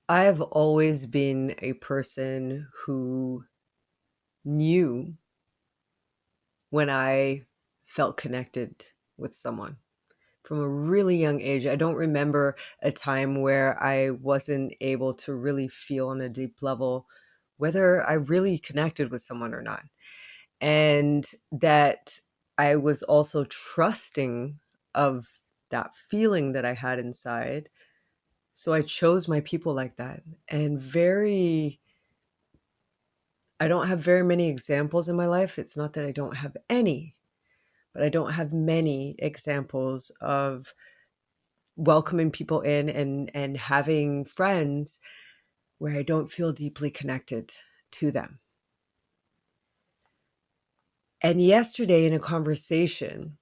I've always been a person who knew when I felt connected with someone from a really young age. I don't remember a time where I wasn't able to really feel on a deep level whether I really connected with someone or not. And that I was also trusting of that feeling that I had inside. So I chose my people like that. And I don't have very many examples in my life. It's not that I don't have any, but I don't have many examples of welcoming people in and having friends where I don't feel deeply connected to them. And yesterday in a conversation,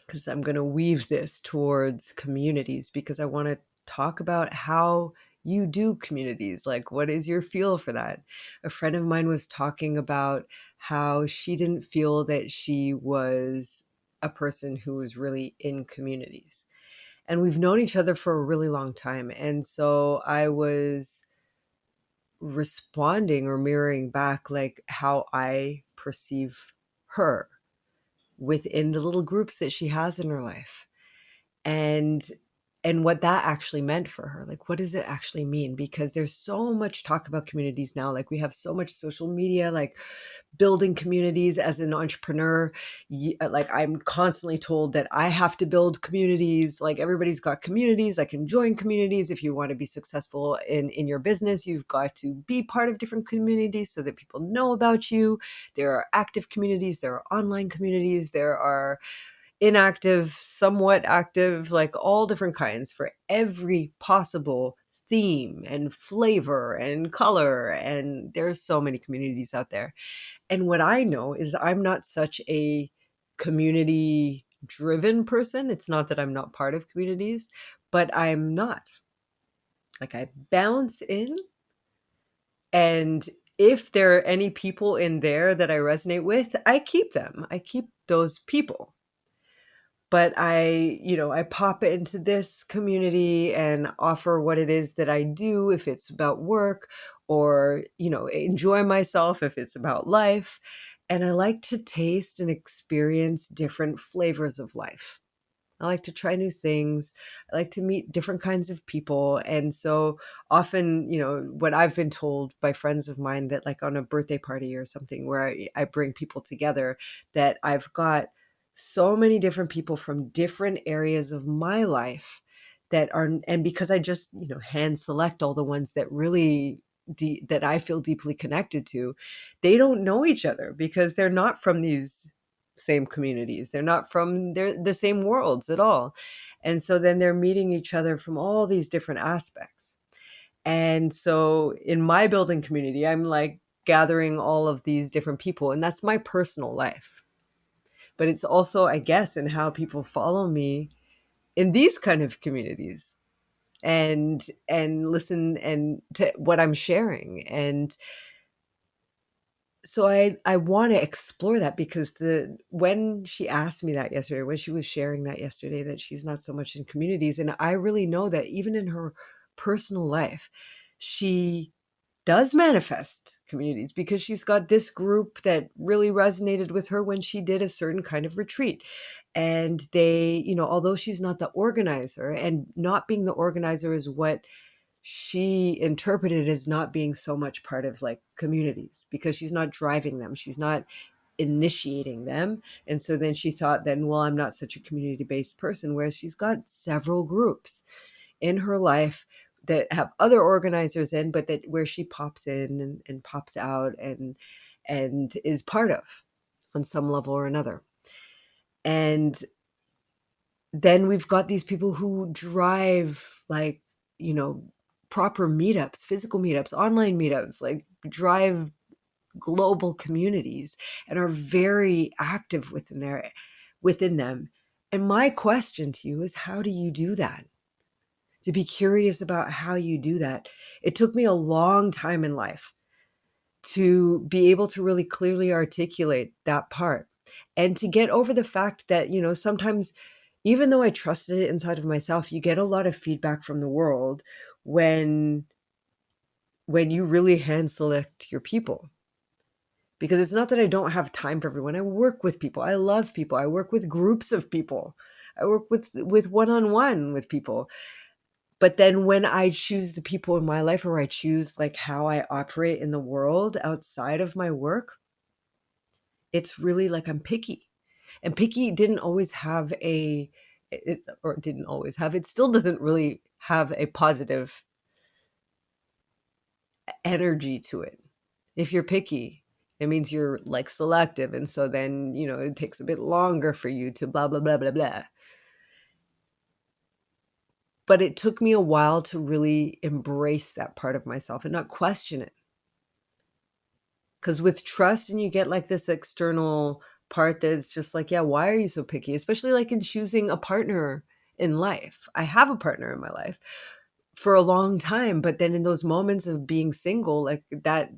because I'm going to weave this towards communities, because I want to talk about how you do communities. Like, what is your feel for that? A friend of mine was talking about how she didn't feel that she was a person who was really in communities. And we've known each other for a really long time. And so I was responding or mirroring back like how I perceive her within the little groups that she has in her life. And what that actually meant for her. Like, what does it actually mean? Because there's so much talk about communities now. Like, we have so much social media, like building communities as an entrepreneur. Like, I'm constantly told that I have to build communities. Like, everybody's got communities. I can join communities. If you want to be successful in your business, you've got to be part of different communities so that people know about you. There are active communities. There are online communities. There are inactive, somewhat active, like all different kinds for every possible theme and flavor and color. And there's so many communities out there. And what I know is I'm not such a community driven person. It's not that I'm not part of communities, but I'm not. Like, I bounce in, and if there are any people in there that I resonate with, I keep them. I keep those people. But I pop into this community and offer what it is that I do, if it's about work, or, enjoy myself if it's about life. And I like to taste and experience different flavors of life. I like to try new things. I like to meet different kinds of people. And so often, what I've been told by friends of mine, that like on a birthday party or something where I bring people together, that I've got so many different people from different areas of my life that are, and because I just, hand select all the ones that really that I feel deeply connected to, they don't know each other because they're not from these same communities. They're not from the same worlds at all. And so then they're meeting each other from all these different aspects. And so in my building community, I'm like gathering all of these different people, and that's my personal life. But it's also, I guess, in how people follow me in these kind of communities and listen and to what I'm sharing. And so I want to explore that, because when she asked me that yesterday, when she was sharing that yesterday, that she's not so much in communities, and I really know that even in her personal life, she does manifest communities, because she's got this group that really resonated with her when she did a certain kind of retreat. And they, although she's not the organizer, and not being the organizer is what she interpreted as not being so much part of like communities, because she's not driving them, she's not initiating them. And so then she thought, then, well, I'm not such a community based person, whereas she's got several groups in her life that have other organizers in, but that where she pops in and pops out and is part of on some level or another. And then we've got these people who drive, like, you know, proper meetups, physical meetups, online meetups, like drive global communities and are very active within them. And my question to you is, how do you do that? To be curious about how you do that. It took me a long time in life to be able to really clearly articulate that part, and to get over the fact that, sometimes, even though I trusted it inside of myself, you get a lot of feedback from the world when when you really hand select your people. Because it's not that I don't have time for everyone. I work with people. I love people. I work with groups of people. I work with one-on-one with people. But then when I choose the people in my life, or I choose like how I operate in the world outside of my work, it's really like I'm picky. And picky didn't always have it still doesn't really have a positive energy to it. If you're picky, it means you're like selective. And so then, it takes a bit longer for you to blah, blah, blah, blah, blah. But it took me a while to really embrace that part of myself and not question it. Because with trust, and you get like this external part that's just like, yeah, why are you so picky? Especially like in choosing a partner in life. I have a partner in my life for a long time, but then in those moments of being single, like that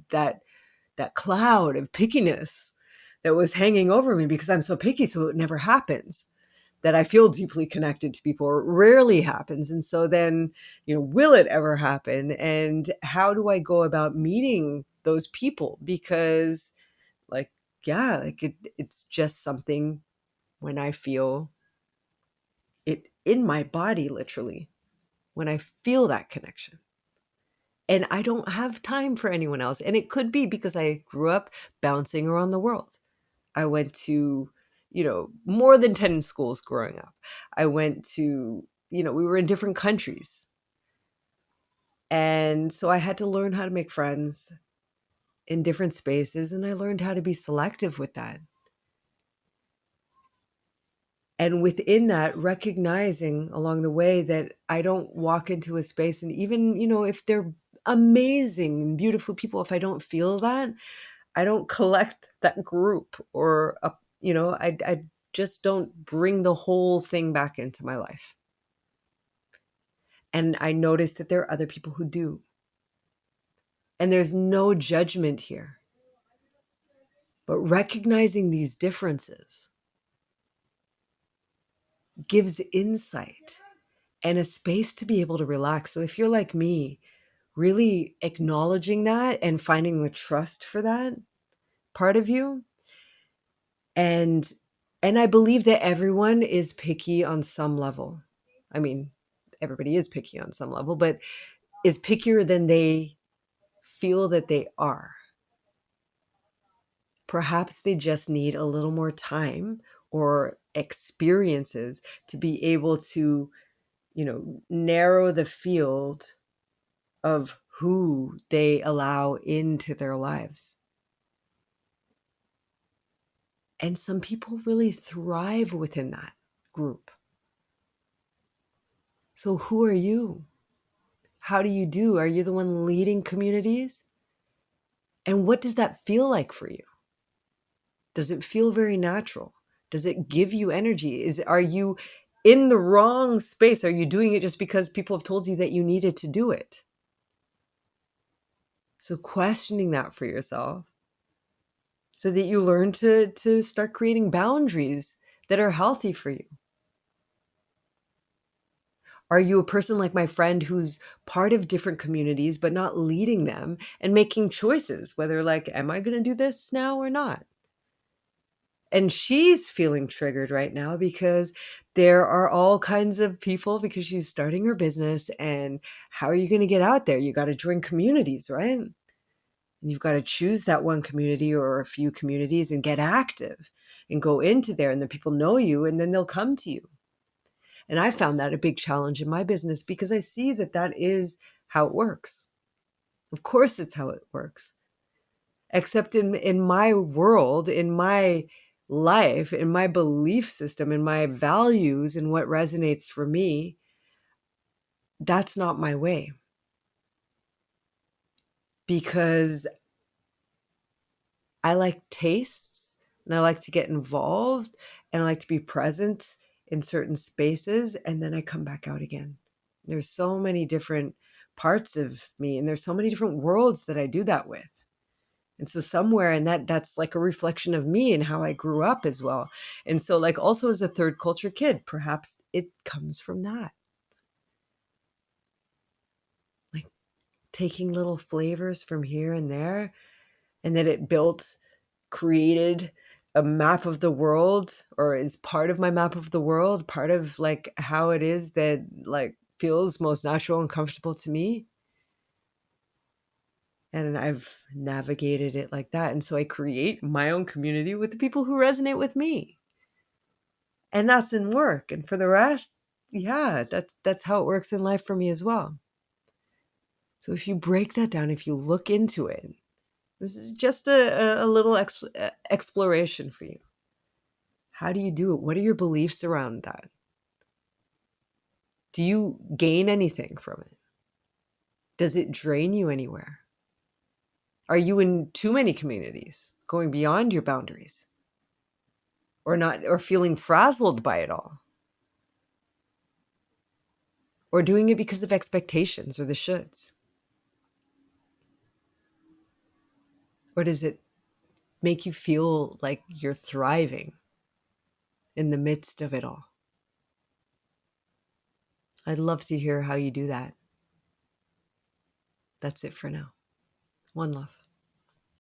cloud of pickiness that was hanging over me because I'm so picky, so it never happens that I feel deeply connected to people, or it rarely happens. And so then, will it ever happen? And how do I go about meeting those people? Because like, yeah, like it's just something when I feel it in my body, literally, when I feel that connection. And I don't have time for anyone else. And it could be because I grew up bouncing around the world. I went to, more than 10 schools growing up. I went to, we were in different countries. And so I had to learn how to make friends in different spaces. And I learned how to be selective with that. And within that, recognizing along the way that I don't walk into a space, and even, if they're amazing and beautiful people, if I don't feel that, I don't collect that group, or, I just don't bring the whole thing back into my life. And I notice that there are other people who do. And there's no judgment here. But recognizing these differences gives insight and a space to be able to relax. So if you're like me, really acknowledging that and finding the trust for that part of you. And I believe that everyone is picky on some level. I mean, everybody is picky on some level, but is pickier than they feel that they are. Perhaps they just need a little more time or experiences to be able to, narrow the field of who they allow into their lives. And some people really thrive within that group. So who are you? How do you do? Are you the one leading communities? And what does that feel like for you? Does it feel very natural? Does it give you energy? Are you in the wrong space? Are you doing it just because people have told you that you needed to do it? So questioning that for yourself so that you learn to start creating boundaries that are healthy for you. Are you a person like my friend who's part of different communities but not leading them and making choices, whether like, am I going to do this now or not? And she's feeling triggered right now because there are all kinds of people, because she's starting her business. And how are you going to get out there? You got to join communities, right? And you've got to choose that one community or a few communities and get active and go into there. And then people know you and then they'll come to you. And I found that a big challenge in my business because I see that that is how it works. Of course, it's how it works. Except in my world, in my life, in my belief system, in my values, and what resonates for me, that's not my way. Because I like tastes and I like to get involved and I like to be present in certain spaces, and then I come back out again. There's so many different parts of me, and there's so many different worlds that I do that with. And so somewhere in that's like a reflection of me and how I grew up as well. And so like also as a third culture kid, perhaps it comes from that. Like taking little flavors from here and there, and that it created a map of the world, or is part of my map of the world, part of like how it is that like feels most natural and comfortable to me. And I've navigated it like that. And so I create my own community with the people who resonate with me. And that's in work. And for the rest, yeah, that's how it works in life for me as well. So if you break that down, if you look into it, this is just a little exploration for you. How do you do it? What are your beliefs around that? Do you gain anything from it? Does it drain you anywhere? Are you in too many communities, going beyond your boundaries? Or not, or feeling frazzled by it all? Or doing it because of expectations or the shoulds? Or does it make you feel like you're thriving in the midst of it all? I'd love to hear how you do that. That's it for now. One love.